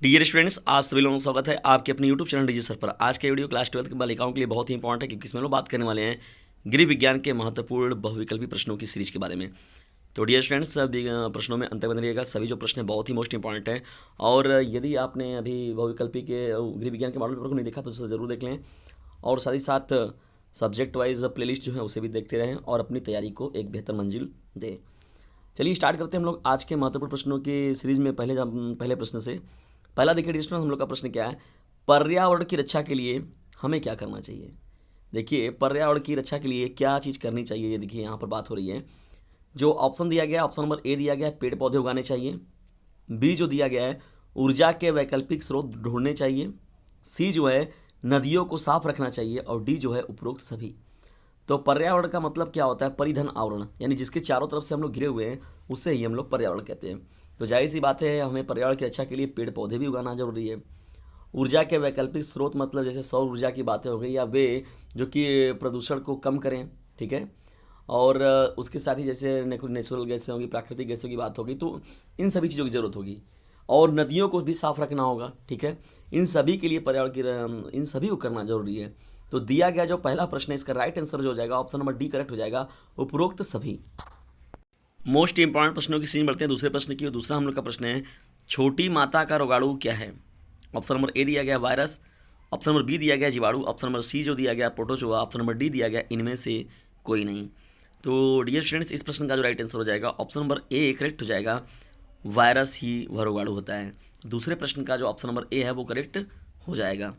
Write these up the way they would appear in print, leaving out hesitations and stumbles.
Dear students, आप सभी लोगों का स्वागत है आपके अपने यूट्यूब चैनल डिजी सर पर। आज के वीडियो क्लास 12 के बालिकाओं के लिए बहुत ही इंपॉर्टेंट है क्योंकि इसमें लोग बात करने वाले हैं गृह विज्ञान के महत्वपूर्ण बहुविकल्पी प्रश्नों की सीरीज के बारे में। तो डियर स्टूडेंट्स, सभी प्रश्नों में अंत तक बने रहिएगा। सभी जो प्रश्न हैं बहुत ही मोस्ट इंपॉर्टेंट है। और यदि आपने अभी बहुविकल्पी के गृह विज्ञान के मॉडल पेपर को नहीं देखा तो उसे ज़रूर देख लें, और साथ ही साथ सब्जेक्ट वाइज प्लेलिस्ट जो है उसे भी देखते रहें और अपनी तैयारी को एक बेहतर मंजिल दें। चलिए स्टार्ट करते हैं हम लोग आज के महत्वपूर्ण प्रश्नों की सीरीज में। पहले प्रश्न से पहला देखिए डिस्टर्स, हम लोग का प्रश्न क्या है, पर्यावरण की रक्षा के लिए हमें क्या करना चाहिए। देखिए पर्यावरण की रक्षा के लिए क्या चीज़ करनी चाहिए, ये देखिए यहाँ पर बात हो रही है। जो ऑप्शन दिया गया है, ऑप्शन नंबर ए दिया गया है पेड़ पौधे उगाने चाहिए। बी जो दिया गया है ऊर्जा के वैकल्पिक स्रोत ढूंढने चाहिए। सी जो है नदियों को साफ रखना चाहिए। और डी जो है उपरोक्त सभी। तो पर्यावरण का मतलब क्या होता है, परिधन आवरण, यानी जिसके चारों तरफ से हम लोग घिरे हुए हैं उसे ही हम लोग पर्यावरण कहते हैं। तो जाहिर सी बात है हमें पर्यावरण की रक्षा के लिए पेड़ पौधे भी उगाना जरूरी है। ऊर्जा के वैकल्पिक स्रोत मतलब जैसे सौर ऊर्जा की बातें हो गई, या वे जो कि प्रदूषण को कम करें, ठीक है। और उसके साथ ही जैसे नेचुरल गैसें होगी, प्राकृतिक गैसों की बात होगी, तो इन सभी चीज़ों की ज़रूरत होगी। और नदियों को भी साफ रखना होगा, ठीक है। इन सभी के लिए पर्यावरण की इन सभी को करना जरूरी है। तो दिया गया जो पहला प्रश्न है इसका राइट आंसर जो हो जाएगा ऑप्शन नंबर डी करेक्ट हो जाएगा, उपरोक्त सभी। मोस्ट इंपॉर्टेंट प्रश्नों की सीन बढ़ते हैं दूसरे प्रश्न की। और दूसरा हम लोग का प्रश्न है छोटी माता का रोगाणु क्या है। ऑप्शन नंबर ए दिया गया वायरस, ऑप्शन नंबर बी दिया गया जीवाणु, ऑप्शन नंबर सी जो दिया गया प्रोटोजोआ, ऑप्शन नंबर डी दिया गया इनमें से कोई नहीं। तो डियर स्टूडेंट्स, इस प्रश्न का जो राइट आंसर हो जाएगा ऑप्शन नंबर ए करेक्ट हो जाएगा, वायरस ही वह रोगाणु होता है। दूसरे प्रश्न का जो ऑप्शन नंबर ए है वो करेक्ट हो जाएगा।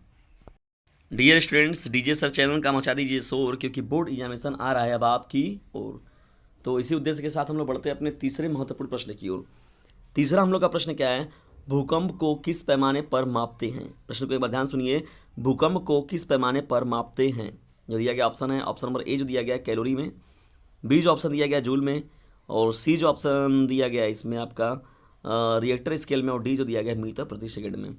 Dear students, DJ sir channel का मचा दीजिए शोर क्योंकि बोर्ड एग्जामिनेशन आ रहा है अब आपकी ओर। तो इसी उद्देश्य के साथ हम लोग बढ़ते हैं अपने तीसरे महत्वपूर्ण प्रश्न की ओर। तीसरा हम लोग का प्रश्न क्या है, भूकंप को किस पैमाने पर मापते हैं। प्रश्न को एक बार ध्यान सुनिए, भूकंप को किस पैमाने पर मापते हैं। जो दिया गया ऑप्शन है, ऑप्शन नंबर ए जो दिया गया है कैलोरी में, बी जो ऑप्शन दिया गया जूल में, और सी जो ऑप्शन दिया गया है इसमें आपका रिएक्टर स्केल में, और डी जो दिया गया है मीटर प्रति सेकंड में।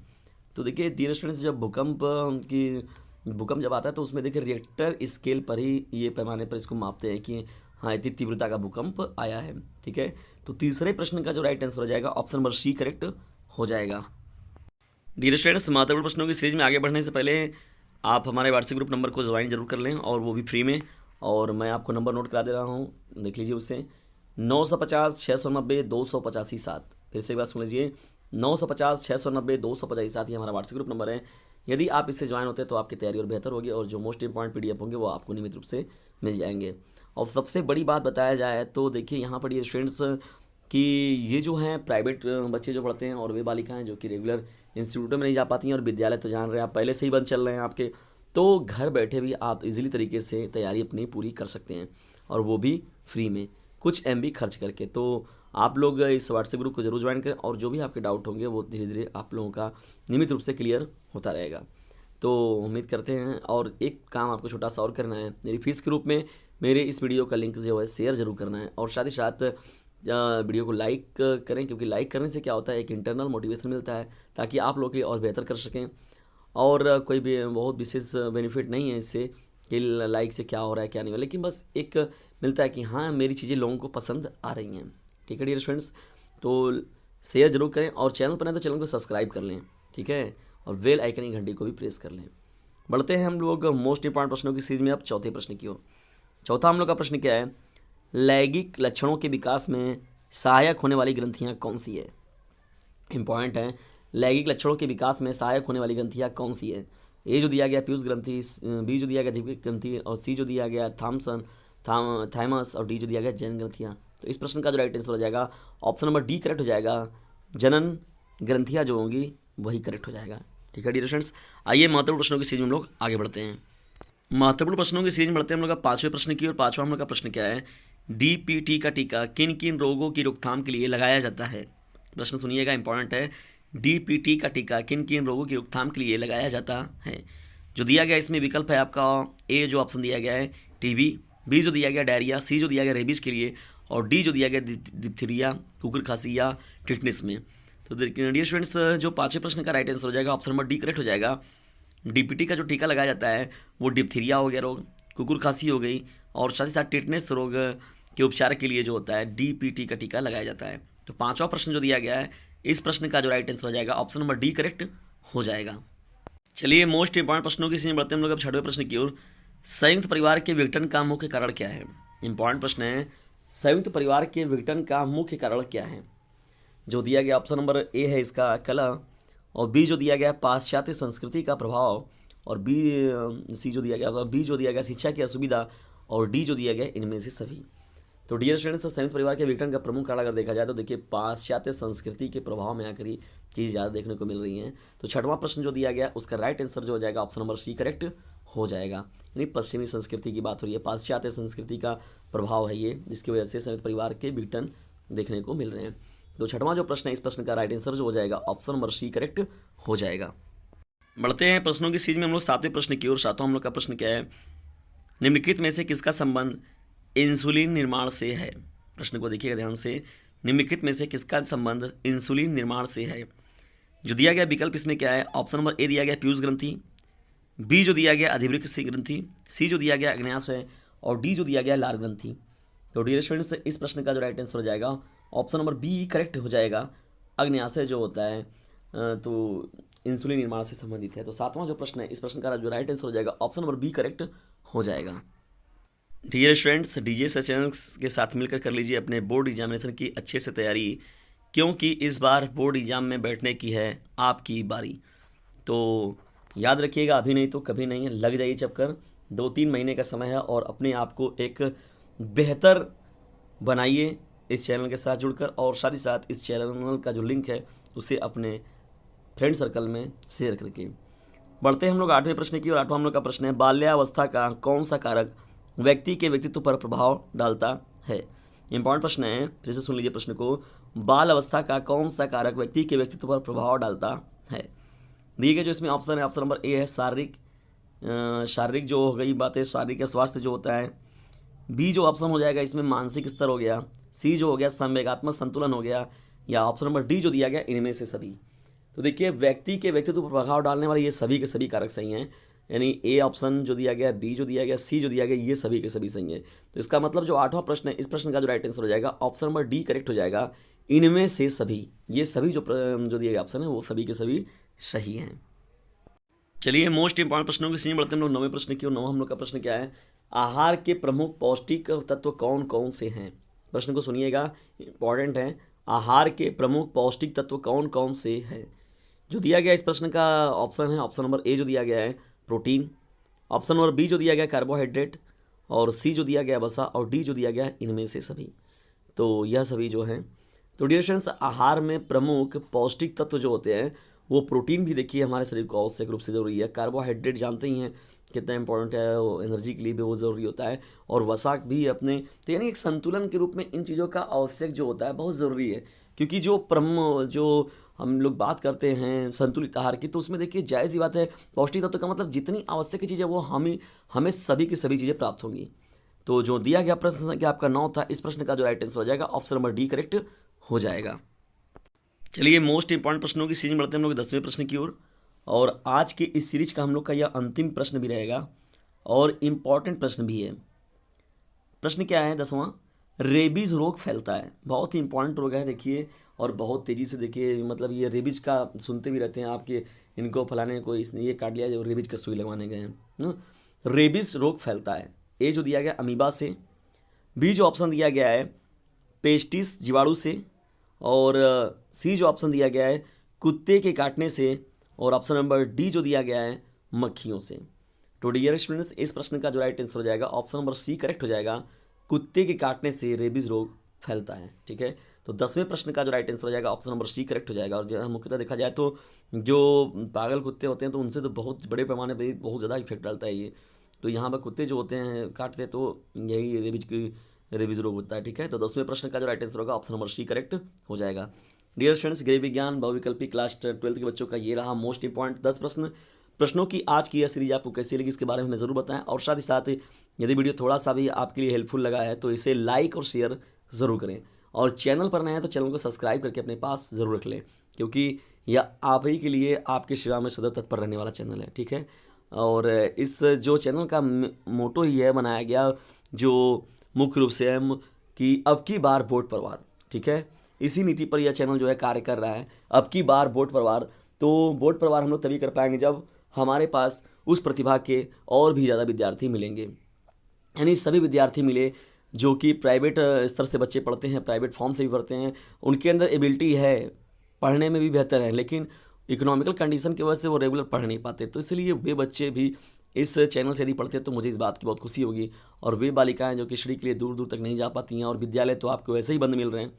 तो देखिए डियर स्टूडेंट्स, जब भूकंप जब आता है तो उसमें देखिए रिएक्टर स्केल पर ही ये पैमाने पर इसको मापते हैं कि हाँ इतनी तीव्रता का भूकंप आया है, ठीक है। तो तीसरे प्रश्न का जो राइट आंसर हो जाएगा ऑप्शन नंबर सी करेक्ट हो जाएगा। डियर स्टूडेंट्स, महत्वपूर्ण प्रश्नों की सीरीज में आगे बढ़ने से पहले आप हमारे व्हाट्सएप ग्रुप नंबर को ज्वाइन जरूर कर लें, और वो भी फ्री में। और मैं आपको नंबर नोट करा दे रहा हूँ, देख लीजिए उससे 950 690 285 7। फिर से एक बार सुन लीजिए, 950 690 285 ये हमारा व्हाट्सएप ग्रुप नंबर है। यदि आप इससे ज्वाइन होते हैं तो आपकी तैयारी और बेहतर होगी, और जो मोस्ट इंपॉर्टेंट पीडीएफ होंगे वो आपको नियमित रूप से मिल जाएंगे। और सबसे बड़ी बात बताया जाए तो देखिए यहाँ पर ये स्टूडेंट्स कि ये जो हैं प्राइवेट बच्चे जो पढ़ते हैं और वे बालिकाएं जो कि रेगुलर इंस्टीट्यूटों में नहीं जा पाती हैं, और विद्यालय तो जान रहे हैं आप पहले से ही बंद चल रहे हैं आपके, तो घर बैठे भी आप इजीली तरीके से तैयारी अपनी पूरी कर सकते हैं, और वो भी फ्री में कुछ एमबी खर्च करके। तो आप लोग इस व्हाट्सएप ग्रुप को जरूर ज्वाइन करें, और जो भी आपके डाउट होंगे वो धीरे धीरे आप लोगों का नियमित रूप से क्लियर होता रहेगा। तो उम्मीद करते हैं, और एक काम आपको छोटा सा और करना है, मेरी फीस के रूप में मेरे इस वीडियो का लिंक जो है शेयर जरूर करना है, और साथ ही साथ वीडियो को लाइक करें, क्योंकि लाइक करने से क्या होता है एक इंटरनल मोटिवेशन मिलता है ताकि आप लोग के लिए और बेहतर कर सकें। और कोई भी बहुत विशेष बेनिफिट नहीं है इससे कि लाइक से क्या हो रहा है क्या नहीं हो रहा, लेकिन बस एक मिलता है कि हाँ मेरी चीज़ें लोगों को पसंद आ रही हैं, ठीक है डियर स्टूडेंट्स। तो शेयर जरूर करें, और चैनल पर नहीं तो चैनल को सब्सक्राइब कर लें, ठीक है, और बेल आइकन की घंटी को भी प्रेस कर लें। बढ़ते हैं हम लोग मोस्ट इंपॉर्टेंट प्रश्नों की सीरीज में अब चौथे प्रश्न की ओर। चौथा हम लोग का प्रश्न क्या है, लैंगिक लक्षणों के विकास में सहायक होने वाली ग्रंथियाँ कौन सी है। इंपॉर्टेंट है, लैंगिक लक्षणों के विकास में सहायक होने वाली ग्रंथियाँ कौन सी है। ए जो दिया गया पीयूष ग्रंथि, बी जो दिया गया दीपिक ग्रंथि, और सी जो दिया गया थाइमस, और डी जो दिया गया जैन ग्रंथियाँ। तो इस प्रश्न का जो राइट आंसर हो जाएगा ऑप्शन नंबर डी करेक्ट हो जाएगा, जनन ग्रंथियाँ जो होंगी वही करेक्ट हो जाएगा, ठीक है डियर स्टूडेंट्स। आइए महत्वपूर्ण प्रश्नों की सीरीज में हम लोग आगे बढ़ते हैं। महत्वपूर्ण प्रश्नों की सीरीज में बढ़ते हैं हम लोग का पाँचवें प्रश्न की, और पाँचवा हम लोग का प्रश्न क्या है, डीपीटी का टीका किन किन रोगों की रोकथाम के लिए लगाया जाता है। प्रश्न सुनिएगा, इंपॉर्टेंट है, डीपीटी का टीका किन किन रोगों की रोकथाम के लिए लगाया जाता है। जो दिया गया इसमें विकल्प है आपका ए जो ऑप्शन दिया गया है टीबी, बी जो दिया गया डायरिया, सी जो दिया गया रेबीज के लिए, और डी जो दिया गया डिप्थीरिया, कुकुर खांसी या टिटनेस में। तो डियर स्टूडेंट्स, जो पाँचवें प्रश्न का राइट आंसर हो जाएगा ऑप्शन नंबर डी करेक्ट हो जाएगा। डीपीटी का जो टीका लगाया जाता है वो डिप्थीरिया हो गया रोग, कुकुर खांसी हो गई, और साथ ही साथ टिटनेस रोग के उपचार के लिए जो होता है डीपीटी का टीका लगाया जाता है। तो पांचवा प्रश्न जो दिया गया है इस प्रश्न का जो राइट आंसर हो जाएगा ऑप्शन नंबर डी करेक्ट हो जाएगा। चलिए मोस्ट इंपॉर्टेंट प्रश्नों की सीरीज में बढ़ते हैं हम लोग अब छठवें प्रश्न की ओर। संयुक्त परिवार के विघटन का मुख्य कारण क्या है? इंपॉर्टेंट प्रश्न है, संयुक्त परिवार के विघटन का मुख्य कारण क्या है? जो दिया गया ऑप्शन नंबर ए है इसका कला, और बी जो दिया गया पाश्चात्य संस्कृति का प्रभाव, और सी जो दिया गया, बी जो दिया गया शिक्षा की असुविधा, और डी जो दिया गया इनमें से सभी। तो डियर स्टूडेंट्स, संयुक्त परिवार के विघटन का प्रमुख कारण अगर देखा जाए तो देखिए पाश्चात्य संस्कृति के प्रभाव में आकर ही चीज़ ज़्यादा देखने को मिल रही हैं। तो छठवां प्रश्न जो दिया गया उसका राइट आंसर जो हो जाएगा ऑप्शन नंबर सी करेक्ट हो जाएगा। यानी पश्चिमी संस्कृति की बात हो रही है, पाश्चात्य संस्कृति का प्रभाव है ये, जिसकी वजह से संयुक्त परिवार के विघटन देखने को मिल रहे हैं। तो छठवां जो प्रश्न है इस प्रश्न का राइट आंसर जो हो जाएगा ऑप्शन नंबर सी करेक्ट हो जाएगा। बढ़ते हैं प्रश्नों की सीरीज में हम लोग सातवें प्रश्न की ओर। सातवां हम लोग का प्रश्न क्या है, निम्नलिखित में से किसका संबंध इंसुलिन निर्माण से है? प्रश्न को देखिएगा ध्यान से, निम्नलिखित में से किसका संबंध इंसुलिन निर्माण से है? जो दिया गया विकल्प इसमें क्या है, ऑप्शन नंबर ए दिया गया पीयूष ग्रंथि, बी जो दिया गया अधिवृक्क ग्रंथि, सी जो दिया गया अग्न्याशय है, और डी जो दिया गया लार ग्रंथि। तो डियर स्टूडेंट्स, इस प्रश्न का जो राइट आंसर हो जाएगा ऑप्शन नंबर बी करेक्ट हो जाएगा। अग्न्याशय जो होता है तो इंसुलिन निर्माण से संबंधित है। तो सातवां जो प्रश्न है इस प्रश्न का जो राइट आंसर हो जाएगा ऑप्शन नंबर बी करेक्ट हो जाएगा। डियर स्टूडेंट्स, डीजीएस चैनल के साथ मिलकर कर लीजिए अपने बोर्ड एग्जामिनेशन की अच्छे से तैयारी, क्योंकि इस बार बोर्ड एग्जाम में बैठने की है आपकी बारी। तो याद रखिएगा, अभी नहीं तो कभी नहीं, लग जाइए चक्कर। 2-3 महीने का समय है और अपने आप को एक बेहतर बनाइए इस चैनल के साथ जुड़कर, और साथ ही साथ इस चैनल का जो लिंक है उसे अपने फ्रेंड सर्कल में शेयर करके। बढ़ते हैं हम लोग आठवें प्रश्न की, और आठवां हम लोग का प्रश्न है, बाल्यावस्था का कौन सा कारक व्यक्ति के व्यक्तित्व पर प्रभाव डालता है? इंपॉर्टेंट प्रश्न है, फिर से सुन लीजिए प्रश्न को, बाल अवस्था का कौन सा कारक व्यक्ति के व्यक्तित्व पर प्रभाव डालता है? दिए गए जो इसमें ऑप्शन है, ऑप्शन नंबर ए है शारीरिक जो हो गई बात है, शारीरिक स्वास्थ्य जो होता है, बी जो ऑप्शन हो जाएगा इसमें मानसिक स्तर हो गया, सी जो हो गया संवेगात्मक संतुलन हो गया, या ऑप्शन नंबर डी जो दिया गया इनमें से सभी। तो देखिए व्यक्ति के व्यक्तित्व पर प्रभाव डालने वाले ये सभी के सभी कारक सही हैं, यानी ए ऑप्शन जो दिया गया, बी जो दिया गया, सी जो दिया गया, ये सभी के सभी सही है। तो इसका मतलब जो आठवां प्रश्न है इस प्रश्न का जो राइट आंसर हो जाएगा ऑप्शन नंबर डी करेक्ट हो जाएगा। इनमें से सभी, ये सभी जो दिया गया ऑप्शन है वो सभी के सभी सही हैं। चलिए मोस्ट इंपॉर्टेंट प्रश्नों की सीरीज बढ़ते हैं हम लोग नौवें प्रश्न की, और नौवां हम लोग का प्रश्न क्या है, आहार के प्रमुख पौष्टिक तत्व कौन कौन से हैं? प्रश्न को सुनिएगा, इंपॉर्टेंट है, आहार के प्रमुख पौष्टिक तत्व कौन कौन से हैं? जो दिया गया इस प्रश्न का ऑप्शन है, ऑप्शन नंबर ए जो दिया गया है प्रोटीन, ऑप्शन नंबर बी जो दिया गया कार्बोहाइड्रेट, और सी जो दिया गया वसा, और डी जो दिया गया इनमें से सभी। तो यह सभी जो हैं। तो डियर स्टूडेंट्स, आहार में प्रमुख पौष्टिक तत्व जो होते हैं वो प्रोटीन भी देखिए हमारे शरीर को आवश्यक रूप से जरूरी है, कार्बोहाइड्रेट जानते ही हैं कितना इंपॉर्टेंट है, वो एनर्जी के लिए भी वो ज़रूरी होता है, और वसा भी अपने, तो यानी एक संतुलन के रूप में इन चीज़ों का आवश्यक जो होता है बहुत ज़रूरी है। क्योंकि जो हम लोग बात करते हैं संतुलित आहार की, तो उसमें देखिए जायज़ ही बात है, पौष्टिक तत्व का मतलब जितनी आवश्यक चीज़ें वो हमें सभी की सभी चीज़ें प्राप्त होंगी। तो जो दिया गया प्रश्न संख्या आपका 9 था, इस प्रश्न का जो राइट आंसर हो जाएगा ऑप्शन नंबर डी करेक्ट हो जाएगा। चलिए मोस्ट इंपॉर्टेंट प्रश्नों की सीरीज में बढ़ते हैं हम लोग 10वें प्रश्न की ओर, और आज के इस सीरीज का हम लोग का यह अंतिम प्रश्न भी रहेगा और इम्पॉर्टेंट प्रश्न भी है। प्रश्न क्या है 10वां, रेबीज रोग फैलता है, बहुत ही इंपॉर्टेंट रोग है देखिए, और बहुत तेज़ी से देखिए, मतलब ये रेबीज का सुनते भी रहते हैं आपके, इनको फलाने को इसने ये काट लिया जो रेबीज का सुई लगवाने गए हैं। रेबीज रोग फैलता है, ए जो दिया गया अमीबा से, बी जो ऑप्शन दिया गया है पेस्टिस जीवाणु से, और सी जो ऑप्शन दिया गया है कुत्ते के काटने से, और ऑप्शन नंबर डी जो दिया गया है मक्खियों से। तो डियर स्टूडेंट्स, इस प्रश्न का जो राइट आंसर हो जाएगा ऑप्शन नंबर सी करेक्ट हो जाएगा, कुत्ते के काटने से रेबीज रोग फैलता है। ठीक है, तो 10वें प्रश्न का जो राइट आंसर हो जाएगा ऑप्शन नंबर सी करेक्ट हो जाएगा। और जो मुख्यतः देखा जाए तो जो पागल कुत्ते होते हैं तो उनसे तो बहुत बड़े पैमाने पर बहुत ज़्यादा इफेक्ट डालता है ये। तो यहाँ पर कुत्ते जो होते हैं काटते तो यही रेबीज रोग होता है। ठीक है, तो 10वें प्रश्न का जो राइट आंसर होगा ऑप्शन नंबर सी करेक्ट हो जाएगा। डियर स्टूडेंट्स, गृह विज्ञान बहुविकल्पी क्लास 12 के बच्चों का ये रहा मोस्ट इंपॉर्टेंट 10 प्रश्नों की आज की यह सीरीज आपको कैसी लगी इसके बारे में हमें ज़रूर बताएं, और साथ ही साथ यदि वीडियो थोड़ा सा भी आपके लिए हेल्पफुल लगा है तो इसे लाइक और शेयर ज़रूर करें, और चैनल पर नए हैं तो चैनल को सब्सक्राइब करके अपने पास ज़रूर रख लें, क्योंकि यह आप ही के लिए आपकी सेवा में सदैव तत्पर रहने वाला चैनल है। ठीक है, और इस जो चैनल का मोटो ही है बनाया गया जो मुख्य रूप से है कि अब की बार वोट पर वार। ठीक है, इसी नीति पर यह चैनल जो है कार्य कर रहा है। अब की बार बोर्ड परिवार, तो बोर्ड परिवार हम लोग तभी कर पाएंगे जब हमारे पास उस प्रतिभा के और भी ज़्यादा विद्यार्थी मिलेंगे, यानी सभी विद्यार्थी मिले जो कि प्राइवेट स्तर से बच्चे पढ़ते हैं, प्राइवेट फॉर्म से भी पढ़ते हैं, उनके अंदर एबिलिटी है, पढ़ने में भी बेहतर है, लेकिन इकोनॉमिकल कंडीशन की वजह से वो रेगुलर पढ़ नहीं पाते। तो इसलिए वे बच्चे भी इस चैनल से यदि पढ़ते हैं तो मुझे इस बात की बहुत खुशी होगी। और वे बालिकाएं जो कि स्टडी के लिए दूर दूर तक नहीं जा पाती हैं, और विद्यालय तो आपको वैसे ही बंद मिल रहे हैं,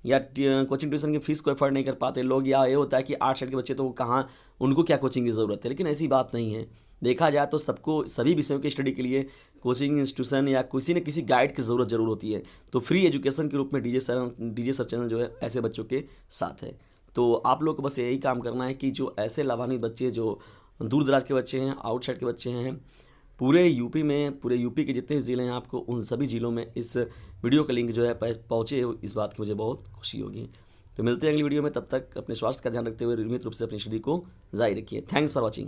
या कोचिंग ट्यूशन की फीस को एफर्ड नहीं कर पाते लोग, या ये होता है कि आर्ट साइड के बच्चे तो वो कहाँ, उनको क्या कोचिंग की ज़रूरत है। लेकिन ऐसी बात नहीं है, देखा जाए तो सबको सभी विषयों की स्टडी के लिए कोचिंग इंस्टीट्यूशन या किसी न किसी गाइड की ज़रूरत जरूर होती है। तो फ्री एजुकेशन के रूप में डीजे सर चैनल जो है ऐसे बच्चों के साथ है। तो आप लोग को बस यही काम करना है कि जो ऐसे लाभान्वित बच्चे, जो दूर दराज के बच्चे हैं, आउटसाइड के बच्चे हैं, पूरे यूपी में, पूरे यूपी के जितने भी ज़िले हैं, आपको उन सभी ज़िलों में इस वीडियो का लिंक जो है पहुँचे, इस बात की मुझे बहुत खुशी होगी। तो मिलते हैं अगली वीडियो में, तब तक अपने स्वास्थ्य का ध्यान रखते हुए नियमित रूप से अपनी स्टडी को जारी रखिए। Thanks for watching.